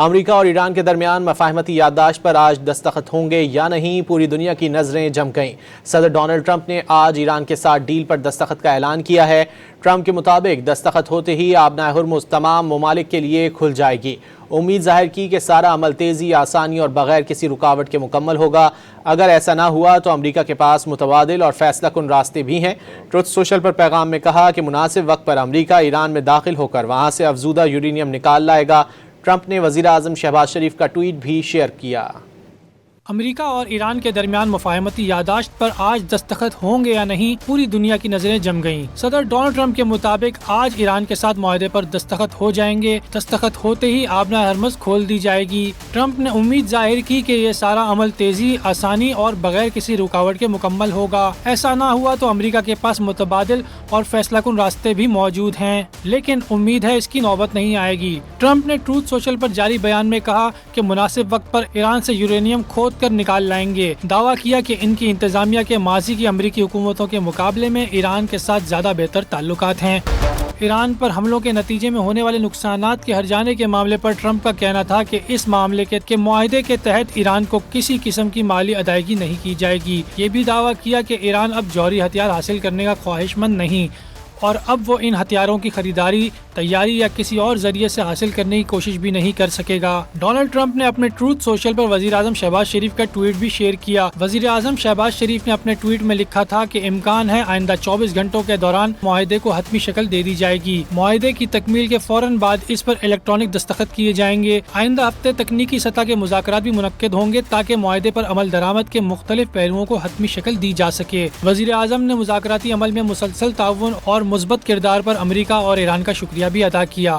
امریکہ اور ایران کے درمیان مفاہمتی یادداشت پر آج دستخط ہوں گے یا نہیں، پوری دنیا کی نظریں جم گئیں۔ صدر ڈونلڈ ٹرمپ نے آج ایران کے ساتھ ڈیل پر دستخط کا اعلان کیا ہے۔ ٹرمپ کے مطابق دستخط ہوتے ہی آبنائے ہرمز تمام ممالک کے لیے کھل جائے گی۔ امید ظاہر کی کہ سارا عمل تیزی، آسانی اور بغیر کسی رکاوٹ کے مکمل ہوگا۔ اگر ایسا نہ ہوا تو امریکہ کے پاس متبادل اور فیصلہ کن راستے بھی ہیں۔ ٹروتھ سوشل پر پیغام میں کہا کہ مناسب وقت پر امریکہ ایران میں داخل ہو کر وہاں سے افزودہ یورینیم نکال لائے گا۔ ٹرمپ نے وزیر اعظم شہباز شریف کا ٹویٹ بھی شیئر کیا۔ امریکہ اور ایران کے درمیان مفاہمتی یادداشت پر آج دستخط ہوں گے یا نہیں، پوری دنیا کی نظریں جم گئیں۔ صدر ڈونلڈ ٹرمپ کے مطابق آج ایران کے ساتھ معاہدے پر دستخط ہو جائیں گے۔ دستخط ہوتے ہی آبنائے ہرمز کھول دی جائے گی۔ ٹرمپ نے امید ظاہر کی کہ یہ سارا عمل تیزی، آسانی اور بغیر کسی رکاوٹ کے مکمل ہوگا۔ ایسا نہ ہوا تو امریکہ کے پاس متبادل اور فیصلہ کن راستے بھی موجود ہیں، لیکن امید ہے اس کی نوبت نہیں آئے گی۔ ٹرمپ نے ٹروتھ سوشل پر جاری بیان میں کہا کہ مناسب وقت پر ایران سے یورینیم کھود کر نکال لائیں گے۔ دعویٰ کیا کہ ان کی انتظامیہ کے ماضی کی امریکی حکومتوں کے مقابلے میں ایران کے ساتھ زیادہ بہتر تعلقات ہیں۔ ایران پر حملوں کے نتیجے میں ہونے والے نقصانات کے ہرجانے کے معاملے پر ٹرمپ کا کہنا تھا کہ اس معاملے کے معاہدے کے تحت ایران کو کسی قسم کی مالی ادائیگی نہیں کی جائے گی۔ یہ بھی دعویٰ کیا کہ ایران اب جوہری ہتھیار حاصل کرنے کا خواہش مند نہیں اور اب وہ ان ہتھیاروں کی خریداری، تیاری یا کسی اور ذریعے سے حاصل کرنے کی کوشش بھی نہیں کر سکے گا۔ ڈونلڈ ٹرمپ نے اپنے ٹروتھ سوشل پر وزیر اعظم شہباز شریف کا ٹویٹ بھی شیئر کیا۔ وزیر اعظم شہباز شریف نے اپنے ٹویٹ میں لکھا تھا کہ امکان ہے آئندہ 24 گھنٹوں کے دوران معاہدے کو حتمی شکل دے دی جائے گی۔ معاہدے کی تکمیل کے فوراً بعد اس پر الیکٹرانک دستخط کیے جائیں گے۔ آئندہ ہفتے تکنیکی سطح کے مذاکرات بھی منعقد ہوں گے تاکہ معاہدے پر عمل درآمد کے مختلف پہلوؤں کو حتمی شکل دی جا سکے۔ وزیر اعظم نے مذاکراتی عمل میں مسلسل تعاون اور مثبت کردار پر امریکہ اور ایران کا شکریہ بھی ادا کیا۔